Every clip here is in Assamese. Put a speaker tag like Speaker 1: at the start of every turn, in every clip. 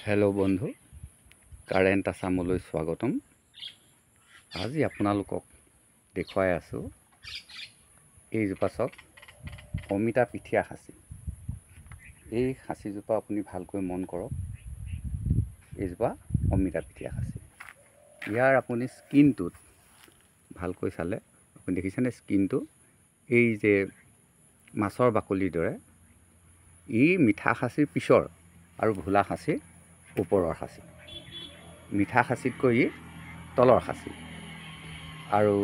Speaker 1: হেল্ল' বন্ধু, কাৰেণ্ট আছামলৈ স্বাগতম। আজি আপোনালোকক দেখুৱাই আছোঁ এইজোপা চাওক, অমিতা পিঠিয়া খাচী। এই খাচীজোপা আপুনি ভালকৈ মন কৰক, এইজোপা অমিতা পিঠিয়া খাচী। ইয়াৰ আপুনি স্কিনটোত ভালকৈ চালে আপুনি দেখিছেনে, স্কিনটো এই যে মাছৰ বাকলিৰ দৰে। ই মিঠা খাচীৰ পিছৰ আৰু ভোলা খাচীৰ ওপৰৰ খাচী। মিঠা খাচীতকৈ ই তলৰ খাচী, আৰু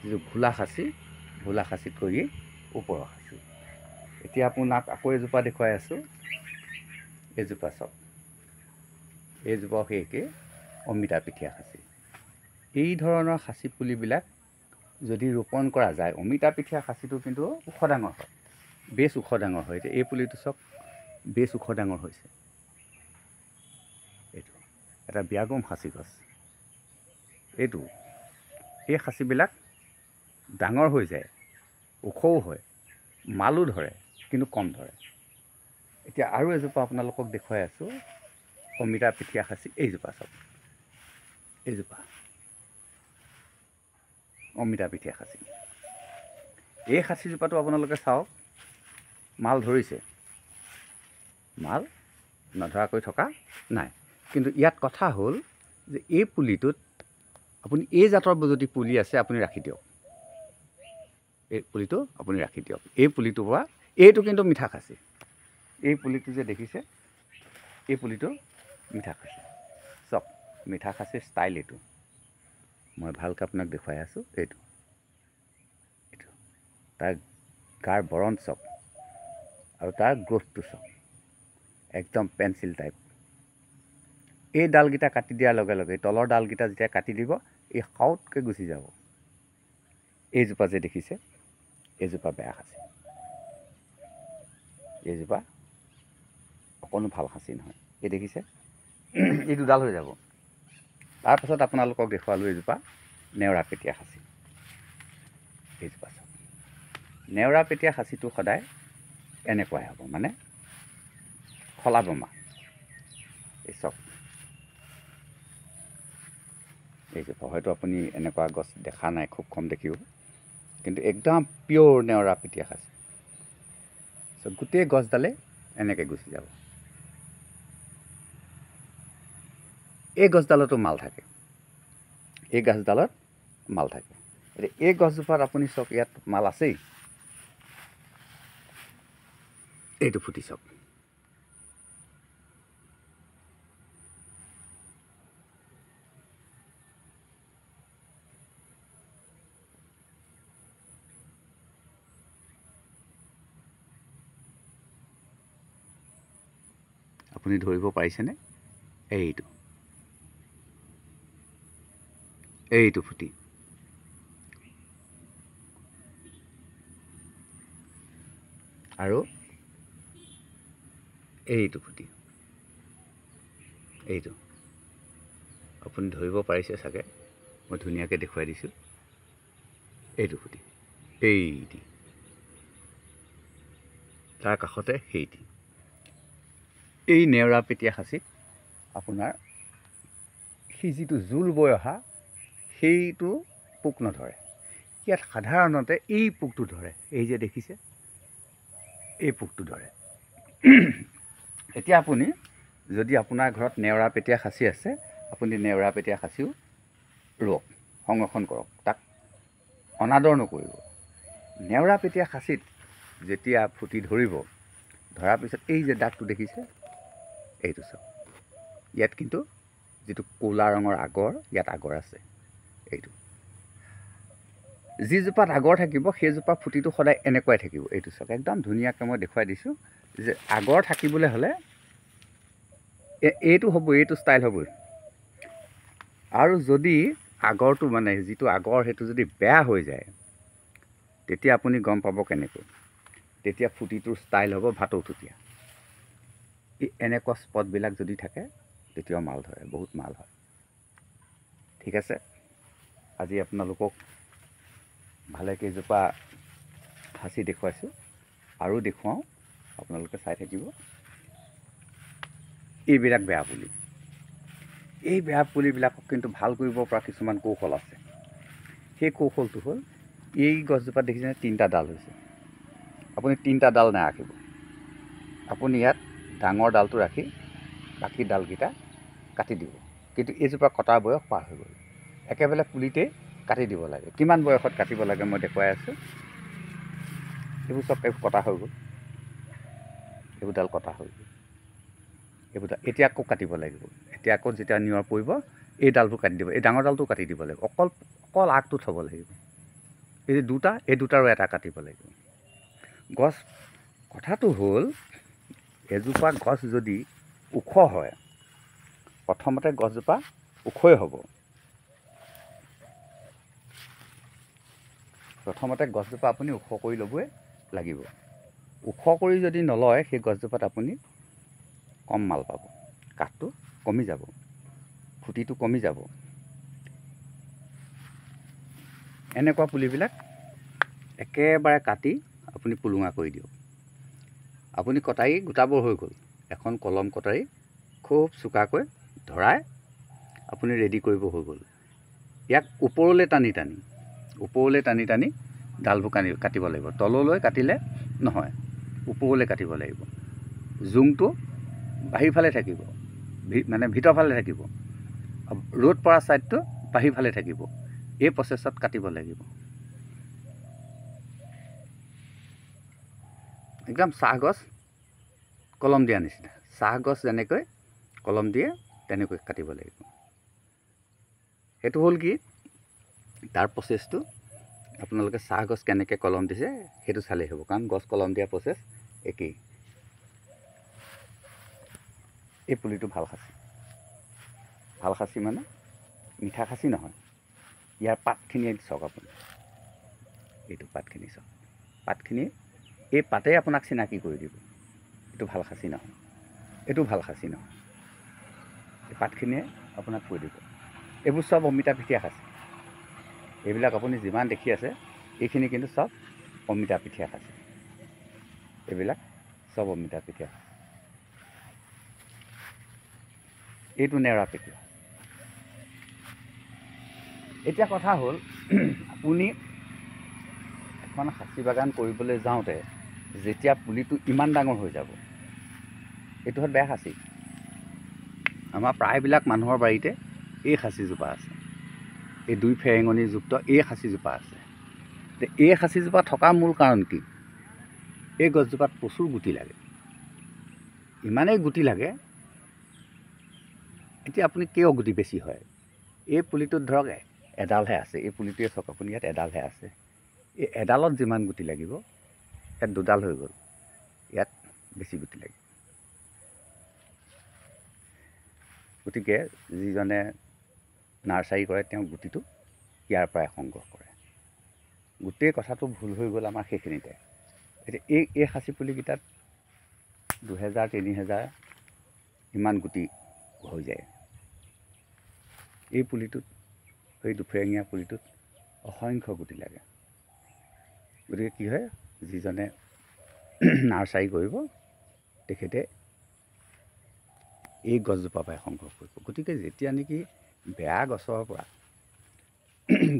Speaker 1: যিটো ভোলা খাচীতকৈ ই ওপৰৰ খাচী। এতিয়া আপোনাক আকৌ এজোপা দেখুৱাই আছোঁ, এইজোপা চাওক, এইজোপাও সেই একেই অমিতা পিঠিয়া খাচী। এই ধৰণৰ খাচী পুলিবিলাক যদি ৰোপণ কৰা যায়, অমিতা পিঠিয়া খাচীটো কিন্তু ওখ ডাঙৰ হয়, বেছ ওখ ডাঙৰ হয়। এতিয়া এই পুলিটো চাওক, বেছ ওখ ডাঙৰ হৈছে। এইটো এটা বিয়াগোম খাচী গছ। এই খাচীবিলাক ডাঙৰ হৈ যায়, ওখও হয়, মালো ধৰে, কিন্তু কম ধৰে। এতিয়া আৰু এজোপা আপোনালোকক দেখুৱাই আছোঁ, অমিতা পিঠিয়া খাচী। এইজোপা চাওক, এইজোপা অমিতা পিঠিয়া খাচী। এই খাচীজোপাটো আপোনালোকে চাওক, মাল ধৰিছে, মাল নধৰাকৈ থকা নাই। কিন্তু ইয়াত কথা হ'ল যে এই পুলিটোত আপুনি এই জাতৰ যদি পুলি আছে আপুনি ৰাখি দিয়ক, এই পুলিটো আপুনি ৰাখি দিয়ক। এই পুলিটোৰ পৰা এইটো কিন্তু মিঠা খাচী। এই পুলিটো যে দেখিছে, এই পুলিটো মিঠা খাচী। চাওক, মিঠা খাচীৰ ষ্টাইল এইটো। মই ভালকৈ আপোনাক দেখুৱাই আছোঁ। এইটো তাৰ গাৰ বৰণ চাওক, আৰু তাৰ গ্ৰোথটো চাওক, একদম পেঞ্চিল টাইপ। এই ডালকেইটা কাটি দিয়াৰ লগে লগে, তলৰ ডালকেইটা যেতিয়া কাটি দিব, এই সাউতকৈ গুচি যাব। এইজোপা যে দেখিছে, এইজোপা বেয়া খাচী। এইজোপা অকণো ভাল খাচী নহয়। এই দেখিছে, এই দুডাল হৈ যাব। তাৰপাছত আপোনালোকক দেখুৱালোঁ এইজোপা নেওৰা পেটীয়া খাচী। এইজোপা চাওক, নেওৰা পেটীয়া খাচীটো সদায় এনেকুৱাই হ'ব, মানে খলা বমা। এই চাওক, এইজোপা হয়তো আপুনি এনেকুৱা গছ দেখা নাই, খুব কম দেখিব, কিন্তু একদম পিয়'ৰ নেওৰা পেটীয়া খাচী। চ' গোটেই গছডালে এনেকৈ গুচি যাব। এই গছডালতো মাল থাকে, এই গছডালত মাল থাকে। এতিয়া এই গছজোপাত আপুনি চাওক, ইয়াত মাল আছেই। এইটো ফুটি চাওক, আপুনি ধৰিব পাৰিছেনে? এইটো ফুটি, আৰু এইটো ফুটি, এইটো আপুনি ধৰিব পাৰিছে চাগে, মই ধুনীয়াকৈ দেখুৱাই দিছোঁ। এইটো ফুটি, এইটি, তাৰ কাষতে সেইটি। এই নেওৰা পেটীয়া খাচীত আপোনাৰ সি যিটো জোল বৈ অহা, সেইটো পোক নধৰে। ইয়াত সাধাৰণতে এই পোকটো ধৰে, এই যে দেখিছে, এই পোকটো ধৰে। এতিয়া আপুনি যদি আপোনাৰ ঘৰত নেওৰা পেটীয়া খাচী আছে, আপুনি নেওৰা পেটীয়া খাচীও ৰুৱক, সংৰক্ষণ কৰক, তাক অনাদৰ নকৰিব। নেওৰা পেটীয়া খাচীত যেতিয়া ফুটি ধৰিব, ধৰাৰ পিছত এই যে দাগটো দেখিছে, এইটো চাওক, ইয়াত কিন্তু যিটো ক'লা ৰঙৰ আগৰ, ইয়াত আগৰ আছে। এইটো যিজোপাত আগৰ থাকিব, সেইজোপা ফুটিটো সদায় এনেকুৱাই থাকিব। এইটো চাওক, একদম ধুনীয়াকৈ মই দেখুৱাই দিছোঁ যে আগৰ থাকিবলৈ হ'লে এইটো হ'ব, এইটো ষ্টাইল হ'বই। আৰু যদি আগৰটো মানে যিটো আগৰ, সেইটো যদি বেয়া হৈ যায়, তেতিয়া আপুনি গম পাব কেনেকৈ? তেতিয়া ফুটিটোৰ ষ্টাইল হ'ব ভাটৌটুটীয়া। এনেকুৱা স্পটবিলাক যদি থাকে, তেতিয়াও মাল ধৰে, বহুত মাল হয়। ঠিক আছে, আজি আপোনালোকক ভালেকেইজোপা খাচী দেখুৱাইছোঁ, আৰু দেখুৱাওঁ, আপোনালোকে চাই থাকিব। এইবিলাক বেয়া পুলি। এই বেয়া পুলিবিলাকক কিন্তু ভাল কৰিব পৰা কিছুমান কৌশল আছে। সেই কৌশলটো হ'ল, এই গছজোপাত দেখিছেনে 3টা ডাল হৈছে। আপুনি 3টা ডাল নাৰাখিব। আপুনি ইয়াত ডাঙৰ ডালটো ৰাখি বাকী ডালকেইটা কাটি দিব। কিন্তু এইজোপা কটাৰ বয়স পাৰ হৈ গ'ল। একেবাৰে পুলিতেই কাটি দিব লাগে। কিমান বয়সত কাটিব লাগে মই দেখুৱাই আছোঁ। এইবোৰ চব কটা হৈ গ'ল। এইবোৰ ডাল কটা হৈ গ'ল। এইবোৰ এতিয়া আকৌ কাটিব লাগিব। এতিয়া আকৌ যেতিয়া নিয়ৰ পৰিব, এই ডালবোৰ কাটি দিব। এই ডাঙৰ ডালটো কাটি দিব লাগিব। অকল আগটো থ'ব লাগিব। এই দুটা, এই দুটাৰো এটা কাটিব লাগিব। গছ কথাটো হ'ল, এজোপা গছ যদি ওখ হয়, প্ৰথমতে গছজোপা ওখই হ'ব। প্ৰথমতে গছজোপা আপুনি ওখ কৰি ল'বই লাগিব। ওখ কৰি যদি নলয়, সেই গছজোপাত আপুনি কম মাল পাব। কাঠটো কমি যাব, খুঁটিটো কমি যাব। এনেকুৱা পুলিবিলাক একেবাৰে কাটি আপুনি পুলুঙা কৰি দিয়ক। আপুনি কটাৰী গোটাবৰ হৈ গ'ল। এখন কলম কটাৰী খুব চোকাকৈ ধৰাই আপুনি ৰেডি কৰিব হৈ গ'ল। ইয়াক ওপৰলৈ টানি টানি ডালবোৰ কাটিব লাগিব। তললৈ কাটিলে নহয়, ওপৰলৈ কাটিব লাগিব। জোংটো বাহিৰ ফালে থাকিব, মানে ভিতৰ ফালে থাকিব। ৰ'দ পৰা ছাইডটো বাহিৰ ফালে থাকিব। এই প্ৰচেছত কাটিব লাগিব। একদম চাহগছ কলম দিয়া নিচিনা। চাহগছ যেনেকৈ কলম দিয়ে তেনেকৈ কাটিব লাগিব। সেইটো হ'ল কি, তাৰ প্ৰচেছটো আপোনালোকে চাহগছ কেনেকৈ কলম দিছে সেইটো চালেই হ'ব। কাৰণ গছ কলম দিয়া প্ৰচেছ একেই। এই পুলিটো ভাল খাচী। ভাল খাচী মানে মিঠা খাচী নহয়। ইয়াৰ পাতখিনি চাওক আপুনি। এইটো পাতখিনি চাওক। পাতখিনি, এই পাতেই আপোনাক চিনাকি কৰি দিব এইটো ভাল খাচী নহয়, এইটো ভাল খাচী নহয়। এই পাতখিনিয়ে আপোনাক কৈ দিব। এইবোৰ চব অমিতা পিঠিয়া খাচী। এইবিলাক আপুনি যিমান দেখি আছে, এইখিনি কিন্তু চব অমিতা পিঠিয়া খাচী। এইবিলাক চব অমিতা পিঠিয়া। এইটো নেওৰা পেটুৱা। এতিয়া কথা হ'ল, আপুনি এখন খাচী বাগান কৰিবলৈ যাওঁতে যেতিয়া পুলিটো ইমান ডাঙৰ হৈ যাব, এইটো হ'ল বেয়া খাচী। আমাৰ প্ৰায়বিলাক মানুহৰ বাৰীতে এই খাচীজোপা আছে। এই 2 ফেৰেঙনিযুক্ত এই খাচীজোপা আছে। এই খাচীজোপা থকা মূল কাৰণ কি, এই গছজোপাত প্ৰচুৰ গুটি লাগে। ইমানেই গুটি লাগে, এতিয়া আপুনি কিয় গুটি বেছি হয়, এই পুলিটোত ধৰক এডালহে আছে। এই পুলিটোৱে চাওক আপুনি, ইয়াত এডালহে আছে। এই এডালত যিমান গুটি লাগিব, ইয়াত 2ডাল হৈ গ'ল। ইয়াত বেছি গুটি লাগিব। গতিকে যিজনে নাৰ্চাৰী কৰে, তেওঁ গুটিটো ইয়াৰ পৰাই সংগ্ৰহ কৰে। গোটেই কথাটো ভুল হৈ গ'ল আমাৰ সেইখিনিতে। এতিয়া এই খাচী পুলিকেইটাত 2000-3000 ইমান গুটি হৈ যায়। এই পুলিটোত, সেই দুফেৰেঙীয়া পুলিটোত অসংখ্য গুটি লাগে। গতিকে কি হয়, যিজনে নাৰ্চাৰী কৰিব তেখেতে এই গছজোপাৰ পৰাই সংগ্ৰহ কৰিব। গতিকে যেতিয়া নেকি বেয়া গছৰ পৰা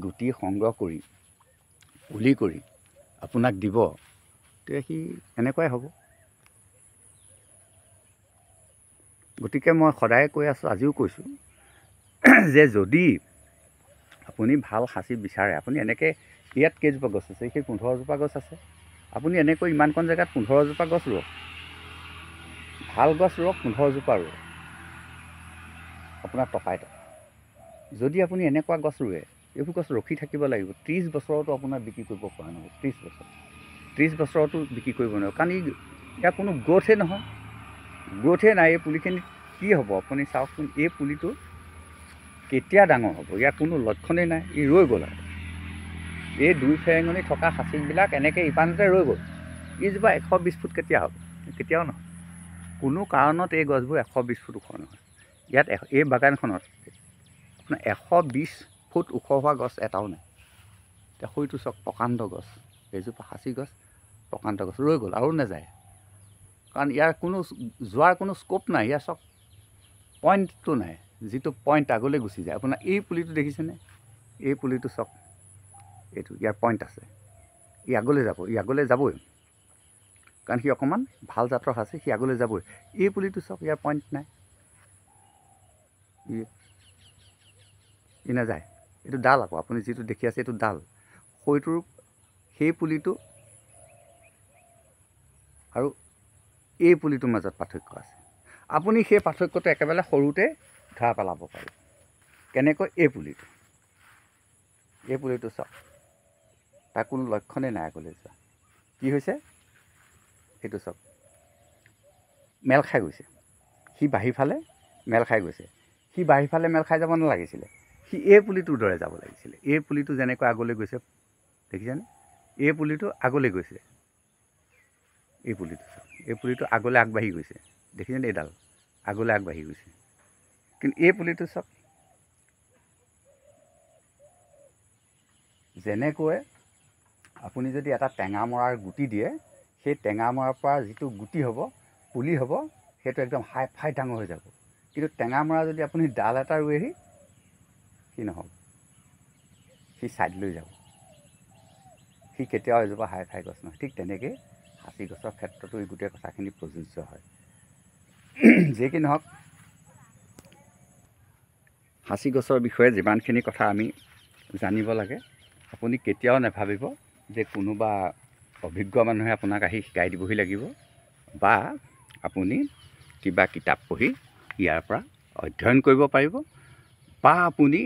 Speaker 1: গুটি সংগ্ৰহ কৰি পুলি কৰি আপোনাক দিব, তেতিয়া সি এনেকুৱাই হ'ব। গতিকে মই সদায় কৈ আছোঁ, আজিও কৈছোঁ, যে যদি আপুনি ভাল খাচী বিচাৰে, আপুনি এনেকৈ ইয়াত কেইজোপা গছ আছে, সেই 15জোপা গছ আছে। আপুনি এনেকৈ ইমানকণ জেগাত 15জোপা গছ ৰুৱক। ভাল গছ ৰুৱক, 15জোপা ৰুৱক, আপোনাৰ টকাই টকা। যদি আপুনি এনেকুৱা গছ ৰুৱে, এইবোৰ গছ ৰখি থাকিব লাগিব। 30 বছৰতো আপোনাৰ বিক্ৰী কৰিব পৰা নহ'ব। 30 বছৰতো বিক্ৰী কৰিব নোৱাৰিব। কাৰণ ইয়াৰ কোনো গ্ৰ'থেই নহয়, গ্ৰ'থেই নাই। এই পুলিখিনিত কি হ'ব আপুনি চাওকচোন। এই পুলিটো কেতিয়া ডাঙৰ হ'ব, ইয়াৰ কোনো লক্ষণেই নাই। ই ৰৈ গ'ল আৰু। এই 2 ফেৰেঙনি থকা খাচীবিলাক এনেকৈ ইপানতে ৰৈ গ'ল। এইজোপা 120 ফুট কেতিয়া হ'ব? কেতিয়াও নহয়। কোনো কাৰণত এই গছবোৰ 120 ফুট ওখ নহয়। ইয়াত এই বাগানখনত আপোনাৰ 120 ফুট ওখ হোৱা গছ এটাও নাই। এতিয়া সৈটো চাওক, প্ৰকাণ্ড গছ। এইজোপা খাচী গছ, প্ৰকাণ্ড গছ, ৰৈ গ'ল আৰু নাযায়। কাৰণ ইয়াৰ কোনো যোৱাৰ কোনো স্ক'প নাই। ইয়াৰ চাওক পইণ্টটো নাই, যিটো পইণ্ট আগলৈ গুচি যায়। আপোনাৰ এই পুলিটো দেখিছেনে? এই পুলিটো চাওক, এইটো ইয়াৰ পইণ্ট আছে, ই আগলৈ যাব, ই আগলৈ যাবই, কাৰণ সি অকণমান ভাল জাতৰ আছে, সি আগলৈ যাবই। এই পুলিটো চাওক, ইয়াৰ পইণ্ট নাই, ই নাযায়। এইটো ডাল আকৌ, আপুনি যিটো দেখি আছে এইটো ডাল। সৈটোৰ সেই পুলিটো আৰু এই পুলিটোৰ মাজত পাৰ্থক্য আছে। আপুনি সেই পাৰ্থক্যটো একেবাৰে সৰুতে ধৰা পেলাব পাৰে। কেনেকৈ? এই পুলিটো চাওক, তাৰ কোনো লক্ষণেই নাই আগলৈ যোৱা। কি হৈছে? এইটো চাওক, মেল খাই গৈছে, সি বাহিৰফালে মেল খাই গৈছে। সি বাহিৰফালে মেল খাই যাব নালাগিছিলে, সি এই পুলিটোৰ দৰে যাব লাগিছিলে। এই পুলিটো যেনেকৈ আগলৈ গৈছে দেখিছেনে? এই পুলিটো আগলৈ গৈছে, এই পুলিটো চাওক, এই পুলিটো আগলৈ আগবাঢ়ি গৈছে, দেখিছেনে? এইডাল আগলৈ আগবাঢ়ি গৈছে, কিন্তু এই পুলিটো চাওক, যেনেকৈ আপুনি যদি এটা টেঙা মৰাৰ গুটি দিয়ে, সেই টেঙা মৰাৰ পৰা যিটো গুটি হ'ব, পুলি হ'ব, সেইটো একদম হাই ফাই ডাঙৰ হৈ যাব। কিন্তু টেঙা মৰা যদি আপুনি ডাল এটা ৰুৱেহি, সি নহ'ব, সি ছাইড লৈ যাব, সি কেতিয়াও এজোপা হাই ফাই গছ নহয়। ঠিক তেনেকৈ সাঁচি গছৰ ক্ষেত্ৰতো এই গোটেই কথাখিনি প্ৰযোজ্য হয়। যি কি নহওক, সাঁচি গছৰ বিষয়ে যিমানখিনি কথা আমি জানিব লাগে, আপুনি কেতিয়াও নাভাবিব যে কোনোবা অভিজ্ঞ মানুহে আপোনাক আহি শিকাই দিবহি লাগিব, বা আপুনি কিবা কিতাপ পঢ়ি ইয়াৰ পৰা অধ্যয়ন কৰিব পাৰিব, বা আপুনি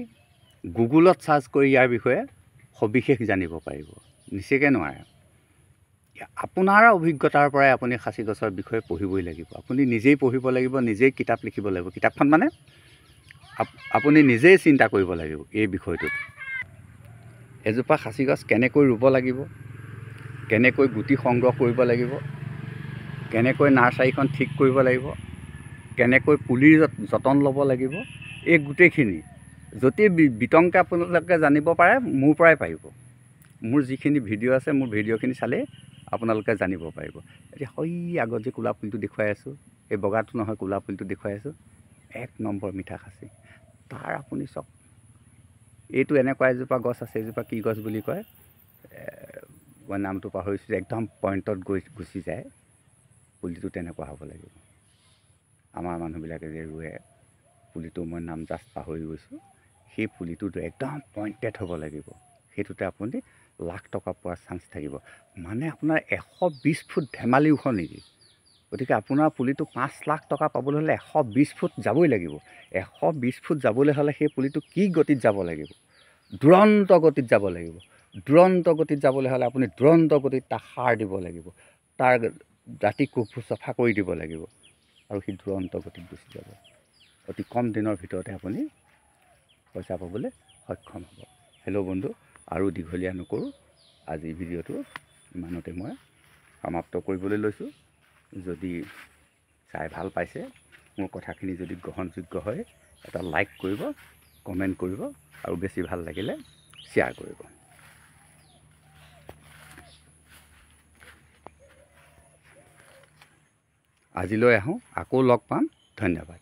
Speaker 1: গুগলত চাৰ্চ কৰি ইয়াৰ বিষয়ে সবিশেষ জানিব পাৰিব। নিশ্চয়কৈ নোৱাৰে। আপোনাৰ অভিজ্ঞতাৰ পৰাই আপুনি সাঁচি গছৰ বিষয়ে পঢ়িবই লাগিব। আপুনি নিজেই পঢ়িব লাগিব, নিজেই কিতাপ লিখিব লাগিব। কিতাপখন মানে আপুনি নিজেই চিন্তা কৰিব লাগিব এই বিষয়টোত। এজোপা সাঁচি গছ কেনেকৈ ৰুব লাগিব, কেনেকৈ গুটি সংগ্ৰহ কৰিব লাগিব, কেনেকৈ নাৰ্চাৰীখন ঠিক কৰিব লাগিব, কেনেকৈ পুলিৰ যতন ল'ব লাগিব, এই গোটেইখিনি যদি বিতংকৈ আপোনালোকে জানিব পাৰে, মোৰ পৰাই পাৰিব। মোৰ যিখিনি ভিডিঅ' আছে, মোৰ ভিডিঅ'খিনি চালেই আপোনালোকে জানিব পাৰিব। এতিয়া সৈ আগত যে ক'লা পুলিটো দেখুৱাই আছোঁ, এই বগাটো নহয়, ক'লা পুলিটো দেখুৱাই আছোঁ, 1 নম্বৰ মিঠা খাচী। তাৰ আপুনি চাওক, এইটো এনেকুৱা এজোপা গছ আছে, এজোপা কি গছ বুলি কয়, মই নামটো পাহৰিছোঁ, একদম পইণ্টত গুচি যায়। পুলিটো তেনেকুৱা হ'ব লাগিব। আমাৰ মানুহবিলাকে যে ৰুৱে, পুলিটো মই নাম জাষ্ট পাহৰি গৈছোঁ, সেই পুলিটোতো একদম পইণ্টেড হ'ব লাগিব। সেইটোতে আপুনি লাখ টকা পোৱাৰ চান্স থাকিব। মানে আপোনাৰ 120 ফুট ধেমালি ওখ নেকি? গতিকে আপোনাৰ পুলিটো 5 লাখ টকা পাবলৈ হ'লে 120 ফুট যাবই লাগিব। 120 ফুট যাবলৈ হ'লে সেই পুলিটো কি গতিত যাব লাগিব? দুৰন্ত গতিত যাব লাগিব। দুৰন্ত গতিত যাবলৈ হ'লে আপুনি দুৰন্ত গতিত তাক সাৰ দিব লাগিব, তাৰ দাঁতি কোষবোৰ চফা কৰি দিব লাগিব, আৰু সি দুৰন্ত গতিত গুচি যাব। অতি কম দিনৰ ভিতৰতে আপুনি পইচা পাবলৈ সক্ষম হ'ব। হেল্ল' বন্ধু, আৰু দীঘলীয়া নকৰোঁ, আজি ভিডিঅ'টো ইমানতে মই সমাপ্ত কৰিবলৈ লৈছোঁ। যদি চাই ভাল পাইছে, মোৰ কথাখিনি যদি গ্ৰহণযোগ্য হয়, এটা লাইক কৰিব, কমেণ্ট কৰিব, আৰু বেছি ভাল লাগিলে শ্বেয়াৰ কৰিব। আজিলৈ আহোঁ, আকৌ লগ পাম। ধন্যবাদ।